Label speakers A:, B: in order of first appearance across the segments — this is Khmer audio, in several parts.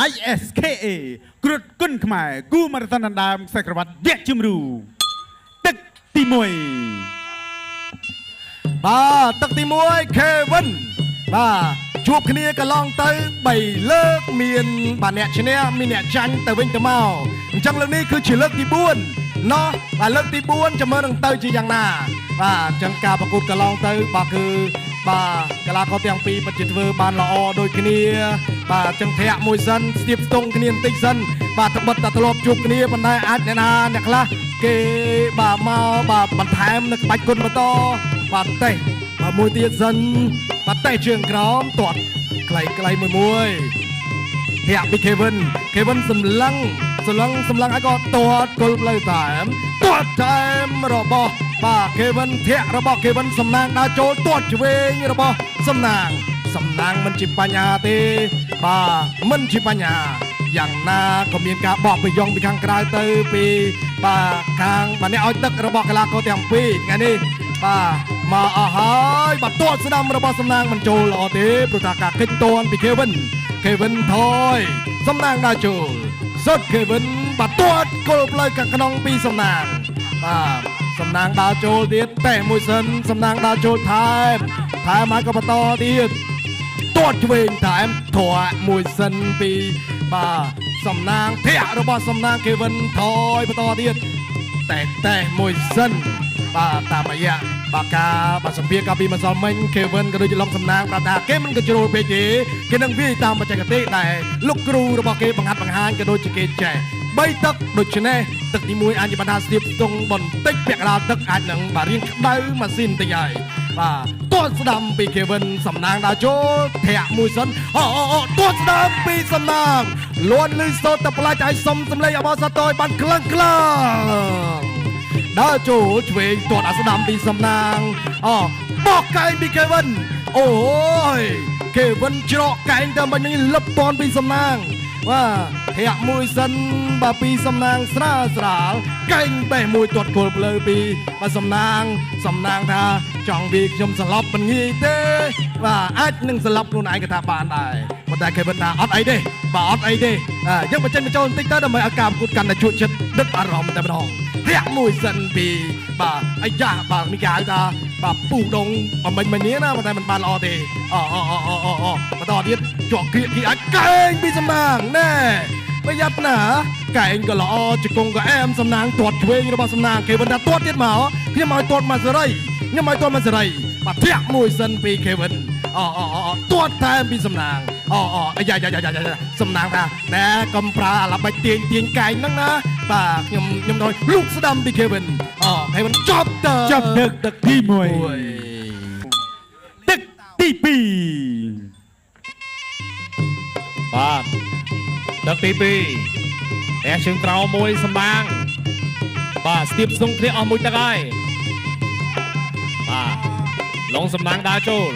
A: ISKA គ្រុតគុណខ្មែរគូមារ៉ាតុនដណ្ដើមខ្សែក្រវ៉ាត់វគ្គជំរូទឹកទី1
B: បាទទឹកទី1 Kevin បាទជួបគ្នាកន្លងទៅ3លើកមានបាទអ្នកឈ្នះមានអ្នកចាញ់ទៅវិញទៅមកអញ្ចឹងលើកនេះគឺជាលើកទី4ណោះបាទលើកទី4ចាំមើលនឹងទៅជាយ៉ាងណាបាទអញ្ចឹងការប្រកួតកន្លងទៅបាទគឺបាទកីឡាករទាំងពីរពិតជាធ្វើបានល្អដូចគ្នាបាទអញ្ចឹងធាក់មួយសិនស្ទាបស្ទង់គ្នាបន្តិចសិនបាទត្បិតតែធ្លាប់ជួបគ្នាប៉ុន្តែអាចអ្នកណាអ្នកខ្លះគេបាទមកបាទបន្ថែមនៅក្បាច់គុណបន្តបាទតេះបាទមួយទៀតសិនបាទតេះជើងក្រោមទាត់ខ្លីមួយធាក់ពី Kevin សម្លឹងហើយក៏ទាត់គល់ផ្លូវទាត់ថែមរបស់បាទ Kevin ធាក់របស់ Kevin សំណាងដើរចូលទាត់ឆ្វេងរបស់សំណាងមិនជាបញ្ហាទេបាទមិនជាបញ្ហាយ៉ាងណាក៏មានការបោះប្រយ៉ងពីខាងក្រៅទៅពីបាទខាងបាទអ្នកឲ្យទឹករបស់កីឡាករទាំងពីរថ្ងៃនេះបាទមកអស់ហើយបាទទាត់ស្ដាំរបស់សំណាងមិនចូលល្អទេព្រោះថាការគេចតន់ពី Kevin ថយសំណាងដើរចូលសុត Kevin បាទទាត់គល់ផ្លូវខាងក្នុងពីសំណាងបាទសំណាងដើរចូលទៀតតេះមួយសិនសំណាងដើរចូលថែមហើយក៏បន្តទៀតទាត់ឆ្វេងថែមធွာមួយសិនពីបាទសំណាងធាក់របស់សំណាង Kevin ថយបន្តទៀតតេះមួយសិនបាទតាមរយៈបាទការបាទសម្ភារកាពីម្សិលមិញ Kevin ក៏ដូចជាឡុងសំណាងប្រាប់ថាគេមិនក៏ជ្រុលពេកទេគេនឹងវាយតាមបច្ចេកទេសដែលលោកគ្រូរបស់គេបង្ហាញក៏ដូចជាគេចេះ3ទឹកដូច្នេះទឹកទី1អាចជាបណ្ដាស្ទាបស្ទង់បន្តិចពាក់កណ្ដាលទឹកអាចនឹងបាទរៀងក្តៅម៉ាស៊ីនតិចហើយបាទទាត់ស្ដាំពី Kevin សំណាងដើរចូលធាក់មួយសិនទាត់ស្ដាំពីសំណាងលួនលឺសូតតែផ្លាច់ឲ្យសុំសម្លេងអបអរសាទរបានខ្លាំងដើរចូលឆ្វេងទាត់អាស្ដាំពីសំណាងបោះកែងពី Kevin អូយ Kevin ច្រកកែងតែមិននេះលឹបតនពីសំណាងបាទធាក់មួយសិនបាទពីសំណាងស្រាលកែងបេះមួយទាត់គល់ផ្លូវពីបាទសំណាងថាចង់វាខ្ញុំសន្លប់មិនងាយទេបាទអាចនឹងសន្លប់ខ្លួនឯងក៏ថាបានដែរប៉ុន្តែ Kevin ថាអត់អីទេបាទអត់អីទេយើងបញ្ចេញបញ្ចូលបន្តិចទៅដើម្បីឲ្យការប្រកួតកាន់តែជក់ចិត្តដិតអារម្មណ៍តែម្ដងធាក់មួយសិនពីបាទអាយ៉ាបាទមីកាហៅថាបាទពូដងមិននេះណាប៉ុន្តែមិនបានល្អទេបន្តទៀតជាប់គ្រាអាចកែងពីសំណាងណែប្រយ័ត្នណាកែងក៏ល្អជង្គង់ក៏អែមសំណាងទាត់ឆ្វេងរបស់សំណាង Kevin ថាទាត់ទៀតមកខ្ញុំឲ្យទាត់មកសេរីបាទធាក់មួយសិនពី Kevin ទាត់តែពីសំណាងអាយ៉ាសំណាងថាណែកំប្រើអាឡាបាច់ទាញកែងហ្នឹងណាបាទខ្ញុំទៅលូកស្ដាំពី Kevin Kevin ចប់ទឹកទី1
A: ទឹកទី2
C: បាទទឹកទី2តែជើងក្រោមមួយសម្បាងបាទស្ទាបស្ទង់គ្នាអស់មួយទឹកហើយបាទឡុងសម្បាងដើរចូល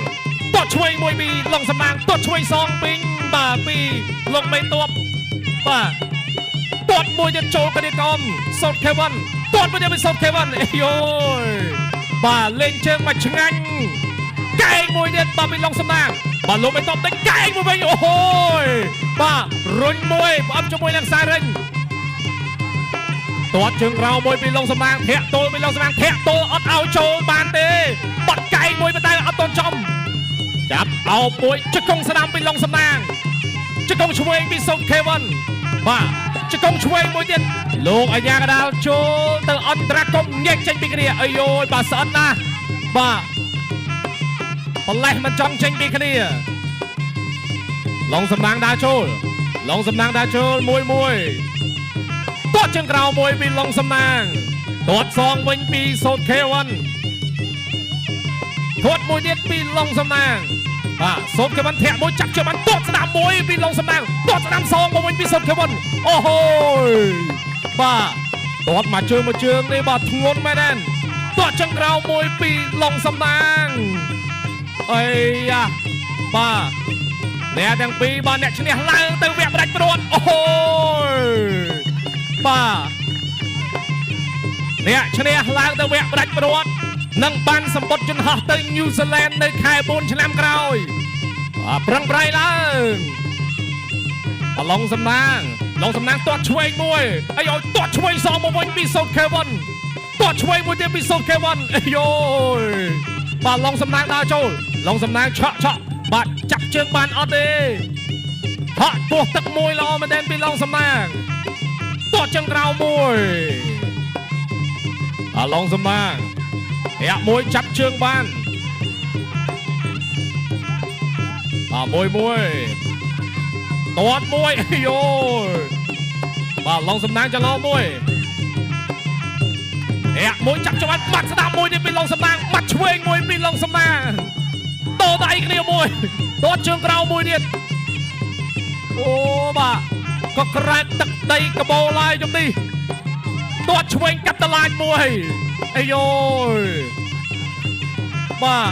C: ទាត់ឆ្វេងមួយពីឡុងសម្បាងទាត់ឆ្វេងសងពីបាទពីឡុងមេតបបាទទាត់មួយទៀតចូលគ្នាកំសុត Kevin ទាត់មួយទៀតពីសុត Kevin អីយយបាទលេងជើងមកឆ្ងាញ់កែងមួយទៀតបាទពីឡុងសម្បាងបាទលោកមេតបតែកែងមួយវិញអូហូយបាទរុញមួយផ្អឹបជាមួយនឹងសារិញទាត់ជើងក្រោមមួយពីឡុងសម្បាងធាក់ទល់ពីឡុងសម្បាងធាក់ទល់អត់ឲ្យចូលបានទេបាត់កែងមួយប៉ុន្តែអត់ទាន់ចំចាប់អោបមួយជង្គង់ស្ដាំពីឡុងសម្បាងជង្គង់ឆ្វេងពីសុត Kevin បាទជង្គង់ឆ្វេងមួយទៀតលោកអាយ៉ាកដាលចូលទៅអន្តរាគមញែកចេញពីគ្នាអីយយបាទស្អិនណាស់បាទបលេះមិនចង់ចេញពីគ្នាឡុងសម្បាងដើរចូលមួយទាត់ជើងក្រោមមួយពីឡុងសំណាងទាត់សងវិញពីសូត Kevin ទាត់មួយទៀតពីឡុងសំណាងបាទសូត Kevin ធាក់មួយចាក់ជើងបានទាត់ស្ដាំមួយពីឡុងសំណាងទាត់ស្ដាំសងមកវិញពីសូត Kevin អូហូយបាទទាត់មកជើងនេះបាទធ្ងន់មែនទេទាត់ជើងក្រោមមួយពីឡុងសំណាងអីយ៉ាបាទអ្នកទាំងពីរបាទអ្នកឈ្នះឡើងទៅវគ្គផ្ដាច់ព្រាត់អូហូយបាទអ្នកឈ្នះឡើងទៅវគ្គផ្ដាច់ព្រាត់នឹងបានសម្បត្តិយន្តហោះទៅញូហ្សេឡង់នៅខែ4ឆ្នាំក្រោយប្រឹងប្រែងឡើង ឡុងសំណាងទាត់ឆ្វេងមួយអាយទាត់ឆ្វេងសងមកវិញពីសូនខេវិនទាត់ឆ្វេងមួយទៀតពីសូនខេវិនអាយបាទឡុងសំណាងដើរចូលឡុងសំណាងឆក់បាទចាប់ជើងបានអត់ទេហក់ពោះទឹកមួយល្អមែនទែនពីឡុងសំណាងទាត់ជើងក្រៅមួយឡុងសំណាងរាក់មួយចាប់ជើងបានមួយទាត់មួយអាយបាទឡុងសំណាងចលោមួយរាក់មួយចាប់ច្បាត់បាត់ស្ដាប់មួយនេះពីឡុងសំណាងបាត់ឆ្វេងមួយពីឡុងសំណាងតោដៃគ្នាមួយទាត់ជើងក្រៅមួយទៀតអូបាទក៏ក្រែកទឹកដីកបោឡាយជំនេះទាត់ឆ្វេងកាត់តឡាញមួយអាយបាទ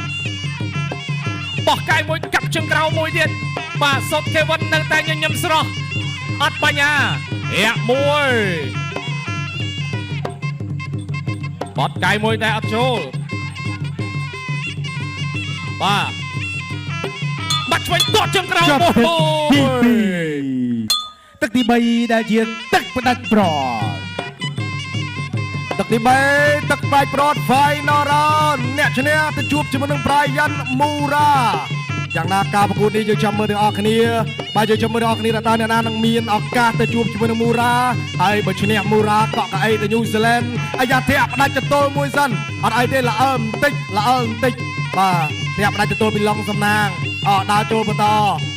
C: បោះកាយមួយកាប់ជើងក្រៅមួយទៀតបាទសុតខេវិននៅតែញញឹមស្រស់អត់បញ្ហារាក់មួយបត់កាយមួយតែអត់ចូលបាទបាត់ឆ្វេងទាត់ជើងក្រៅ
A: ចប់
C: អូ
A: ទឹកទី3ដែលជាទឹកផ្ដាច់ប្រត់
B: ទឹកទី3ទឹកបាច់ប្រត់ Final Round អ្នកឈ្នះទៅជួបជាមួយនឹង Brian Mura យ៉ាងណាការប្រកួតនេះយើងចាំមើលទាំងអស់គ្នាបាទយើងចាំមើលទាំងអស់គ្នាតើអ្នកណានឹងមានឱកាសទៅជួបជាមួយនឹង Mura ហើយបើឈ្នះ Mura កក់កៅអីទៅ New Zealand អាយ៉ាធាក់ផ្ដាច់ចតុលមួយសិនអត់អីទេល្អបន្តិចបាទធាក់ផ្ដាច់ចតុលពីឡុងសំណាងដើរចូលបន្ត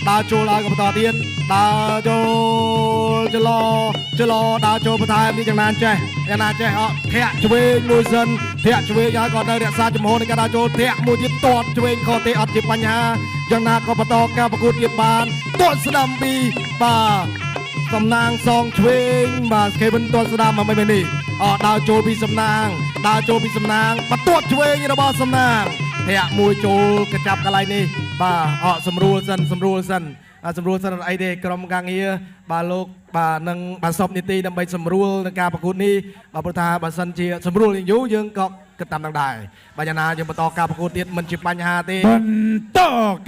B: ដើរចូលហើយក៏បន្តទៀតដើរចូលចលោដើរចូលបន្ថែមនេះយ៉ាងណាចេះធាក់ឆ្វេងមួយសិនធាក់ឆ្វេងហើយក៏នៅរក្សាចំហនៃការដើរចូលធាក់មួយទៀតទាត់ឆ្វេងខទេអត់ជាបញ្ហាយ៉ាងណាក៏បន្តការប្រកួតទៀតបានទាត់ស្ដាំពីបាទសំណាងសងឆ្វេងបាទខេវិនទាត់ស្ដាំមកមិននេះដើរចូលពីសំណាងបន្ទាត់ឆ្វេងរបស់សំណាងធាក់មួយចូលកញ្ចាប់កន្លែងនេះបាទសម្រួលសិនអីទេក្រុមការងារបាទលោកបាទនឹងបាទសពនីតិដើម្បីសម្រួលនឹងការប្រកួតនេះបាទព្រោះថាបើសិនជាសម្រួលយូរយើងក៏គិតតាមនឹងដែរបាទយ៉ាងណាយើងបន្តការប្រកួតទៀតមិនជាបញ្ហាទេ
A: បន្ត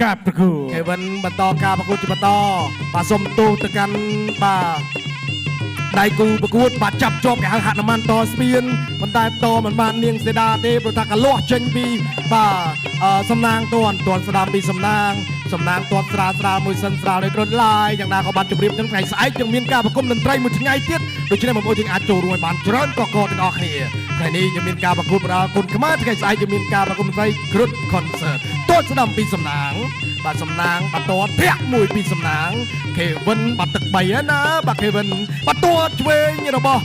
A: ការប្រកួត
B: ខេវិនបន្តការប្រកួតជាបន្តបាទសុំទោសទៅកាន់បាទដៃគូប្រកួតបាទចាប់ជាប់គេហៅហនុមានតស្ពានប៉ុន្តែតមិនបាននាងសេដាទេព្រោះថាកលាស់ចេញពីបាទសំណាងទាន់ស្ដាំពីសំណាងទាត់ស្រាលមួយសិនស្រាលដោយរត់ឡាយយ៉ាងណាក៏បានជម្រាបទាំងថ្ងៃស្អែកយើងមានការប្រគំតន្ត្រីមួយថ្ងៃទៀតដូច្នេះបងប្អូនយើងអាចចូលរួមបានច្រើនកកទាំងអស់គ្នាថ្ងៃនេះយើងមានការប្រគំប្រដាល់គុណខ្មែរថ្ងៃស្អែកយើងមានការប្រគំតន្ត្រីគ្រុត concert ទាត់ស្ដាំពីសំណាងបាទសំណាងបាទទាត់ធាក់មួយពីសំណាងខេវិនបាទទឹក3ហើយណាបាទខេវិនបាទទាត់ឆ្វេងរបស់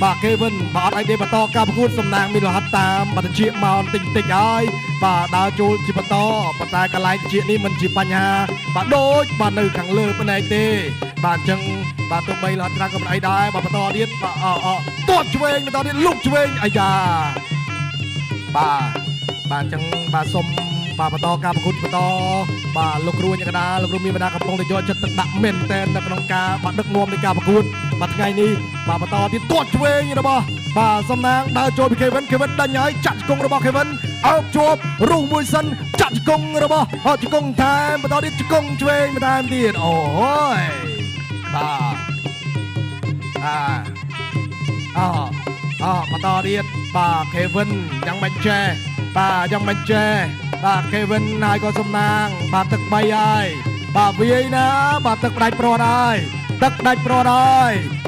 B: បាទខេវិនបាទអត់អីទេបន្តការប្រកួតសំណាងមានរហ័តតាមបាទជាមកតិចហើយបាទដើរចូលជាបន្តប៉ុន្តែកន្លែងជានេះមិនជាបញ្ហាបាទដូចបាទនៅខាងលើប៉ុណ្ណេះទេបាទអញ្ចឹងបាទទោះបីរហ័តច្រើនក៏មិនអីដែរបាទបន្តទៀតបាទទាត់ឆ្វេងបន្តទៀតលុកឆ្វេងអាយ៉ាបាទអញ្ចឹងបាទសុំបាទបន្តការប្រកួតបន្តបាទលោកគ្រូញកដាលោកគ្រូមានបណ្ដាកំពុងតែយកចិត្តទុកដាក់មែនតែនៅក្នុងការបាទដឹកនាំនៃការប្រកួតបាទថ្ងៃនេះបាទបន្តទៀតទាត់ឆ្វេងរបស់បាទសំណាងដើរចូលពីខេវិនដាញ់ហើយចាក់ជង្គង់របស់ខេវិនអោបជាប់រុះមួយសិនចាក់ជង្គង់របស់ជង្គង់ថែមបន្តទៀតជង្គង់ឆ្វេងបន្ថែមទៀតអូយបាទបន្តទៀតបាទខេវិនយ៉ាងមិនចេះបាទខេវិនហើយក៏សំណាងបាទទឹក3ហើយបាទវាយណាបាទទឹកដាច់ប្រត់ហើយ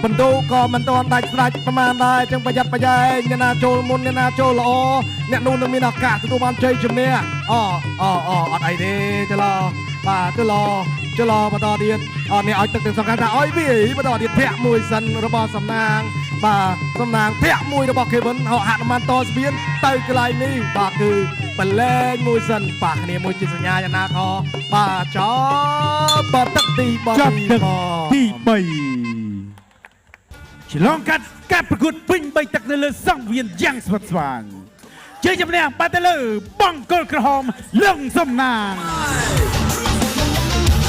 B: បន្ទូក៏មិនទាន់ដាច់ស្ដាច់ប្រមាណដែរចឹងប្រយ័ត្នប្រយែងអ្នកណាចូលមុនអ្នកណាចូលល្អអ្នកនោះនឹងមានឱកាសទទួលបានជ័យជំនះអត់អីទេចលោបាទចលោបន្តទៀតនេះឲ្យទឹកទាំងសងខាងថាឲ្យវាបន្តទៀតធាក់មួយសិនរបស់សំណាងបាទសំណាងធាក់មួយរបស់ខេវិនហនុមានតស្ពានទៅកន្លែងនេះបាទគឺបលែងមួយសិនបាទគ្នាមួយជាសញ្ញាយ៉ាងណាក៏បាទចប់បាទទឹកទី3
A: ចាប់ទឹកទី3ឆ្លងកាត់ការប្រកួតពេញ3ទឹកនៅលើសង្វៀនយ៉ាងស្វិតស្វាញជ័យជំនះបាត់ទៅលើបង្គោលក្រហមលឹងសំណាង